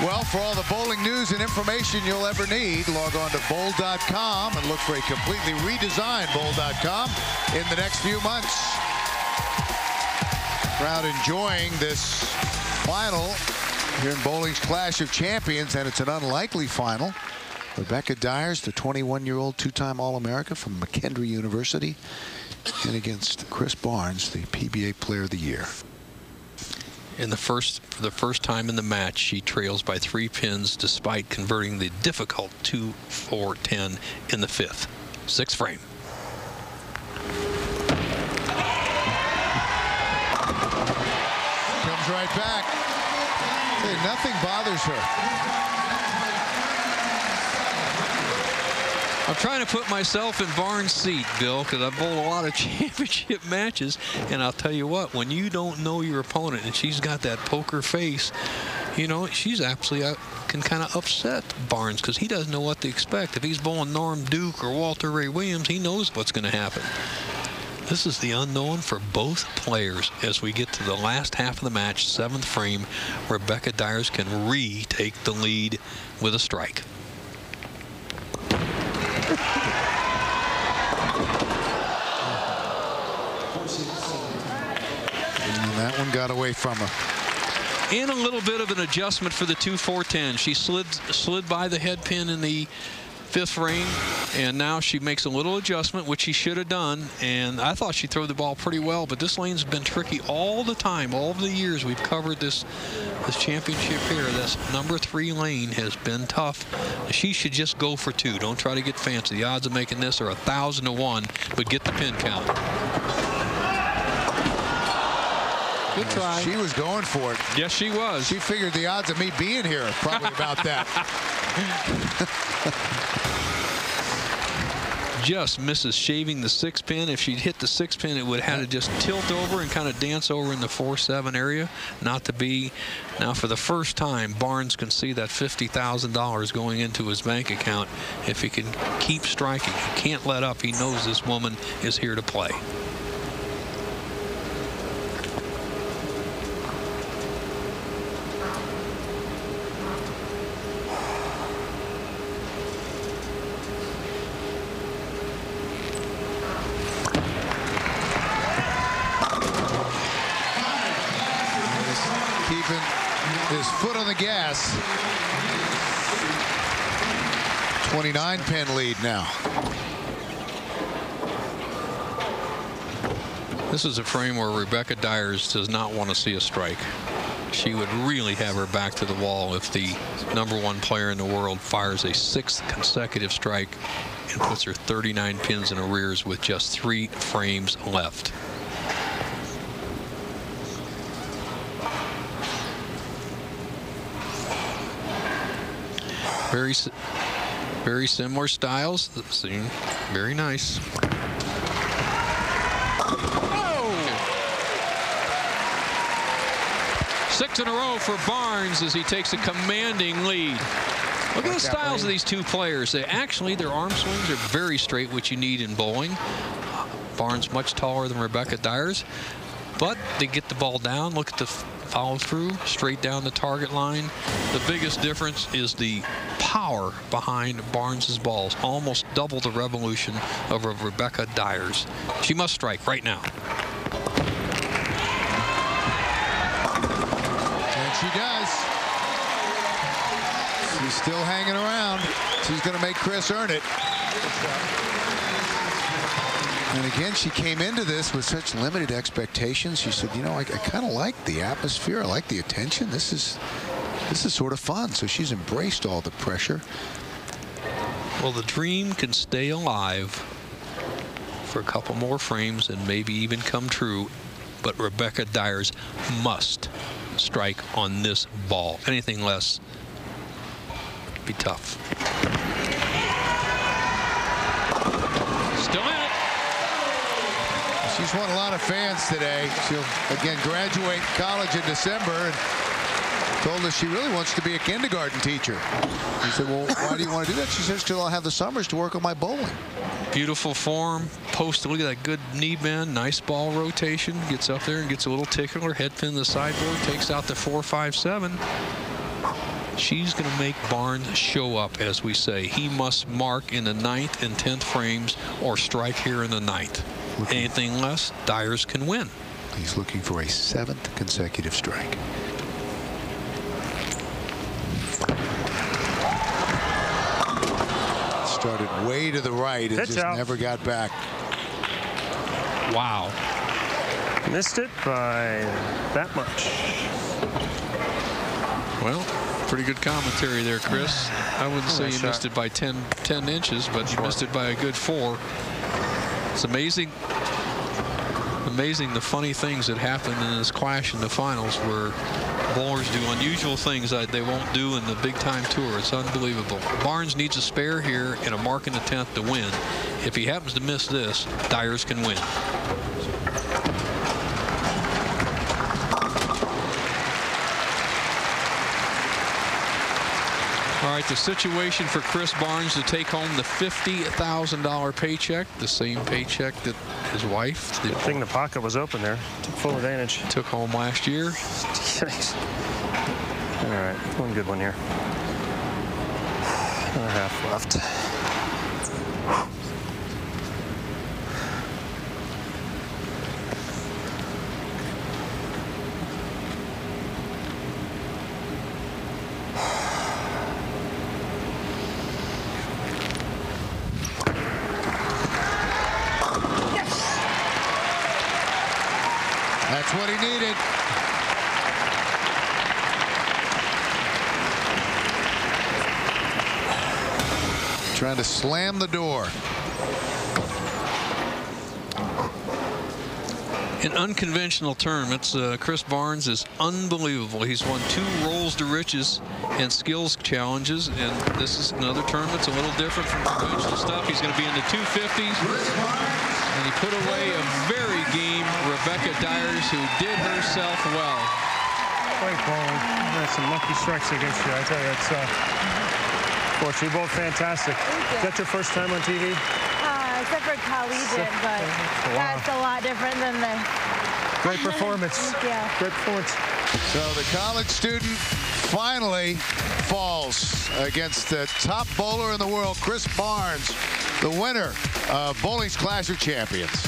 Well, for all the bowling news and information you'll ever need, log on to bowl.com and look for a completely redesigned bowl.com in the next few months. Crowd enjoying this final here in bowling's Clash of Champions, and it's an unlikely final. Rebecca Dyers, the 21-year-old two-time All-America from McKendree University, and against Chris Barnes, the PBA Player of the Year. For the first time in the match, she trails by 3 pins despite converting the difficult 2-4-10 in the 5th. 6th frame. Comes right back. Hey, nothing bothers her. I'm trying to put myself in Barnes' seat, Bill, because I've bowled a lot of championship matches, and I'll tell you what, when you don't know your opponent and she's got that poker face, you know, she's absolutely can kind of upset Barnes because he doesn't know what to expect. If he's bowling Norm Duke or Walter Ray Williams, he knows what's going to happen. This is the unknown for both players as we get to the last half of the match, 7th frame. Rebecca Dyers can retake the lead with a strike. And that one got away from her. And a little bit of an adjustment for the 2-4-10. She slid by the head pin in the 5th frame, and now she makes a little adjustment, which she should have done. And I thought she'd throw the ball pretty well, but this lane's been tricky all the time. All of the years we've covered this championship here, this number 3 lane has been tough. She should just go for 2. Don't try to get fancy. The odds of making this are 1,000 to 1, but get the pin count. Good try. She was going for it. Yes, she was. She figured the odds of me being here are probably about that. Just misses shaving the 6th pin. If she'd hit the 6th pin, it would have had to just tilt over and kind of dance over in the 4-7 area. Not to be. Now, for the first time, Barnes can see that $50,000 going into his bank account if he can keep striking. He can't let up. He knows this woman is here to play. His foot on the gas. 29-pin lead now. This is a frame where Rebecca Dyers does not want to see a strike. She would really have her back to the wall if the #1 player in the world fires a 6th consecutive strike and puts her 39 pins in arrears with just 3 frames left. Very similar styles. Very nice. Oh! 6 in a row for Barnes as he takes a commanding lead. Look at the styles of these 2 players. Their arm swings are very straight, which you need in bowling. Barnes much taller than Rebecca Dyers, but they get the ball down. Look at the follow through, straight down the target line. The biggest difference is the power behind Barnes's balls. Almost double the revolution of Rebecca Dyers. She must strike right now. And she does. She's still hanging around. She's going to make Chris earn it. And again, she came into this with such limited expectations. She said, you know, I kind of like the atmosphere. I like the attention. This is sort of fun. So she's embraced all the pressure. Well, the dream can stay alive for a couple more frames and maybe even come true. But Rebecca Dyers must strike on this ball. Anything less would be tough. Still in it. She's won a lot of fans today. She'll, again, graduate college in December and told us she really wants to be a kindergarten teacher. He said, well, why do you want to do that? She says, because I'll have the summers to work on my bowling. Beautiful form. Post, look at that good knee bend. Nice ball rotation. Gets up there and gets a little tickler. Head pin to the sideboard. Takes out the 4-5-7. She's going to make Barnes show up, as we say. He must mark in the 9th and 10th frames or strike here in the 9th. Anything less, Dyers can win. He's looking for a 7th consecutive strike. Started way to the right and just never got back. Wow. Missed it by that much. Well, pretty good commentary there, Chris. I wouldn't say you missed it by 10 inches, but you missed it by a good 4. It's amazing the funny things that happen in this clash in the finals, where bowlers do unusual things that they won't do in the big-time tour. It's unbelievable. Barnes needs a spare here and a mark in the 10th to win. If he happens to miss this, Dyers can win. All right, the situation for Chris Barnes to take home the $50,000 paycheck, the same paycheck that his wife, Good thing the pocket was open there. Took full advantage. Took home last year. All right, one good one here. Another half left. That's what he needed. Trying to slam the door. In unconventional tournaments, Chris Barnes is unbelievable. He's won 2 Rolls to Riches and skills challenges, and this is another tournament. It's a little different from conventional stuff. He's going to be in the 250s, and he put away a very game Rebecca Dyers, who did herself well. Great bowling. That's some lucky strikes against you. I tell you, it's fortunately both fantastic. Is that your first time on TV? Except for collegiate, but that's a lot different than the... Great performance. Great performance. So the college student finally falls against the top bowler in the world, Chris Barnes, the winner of Bowling's Clash of Champions.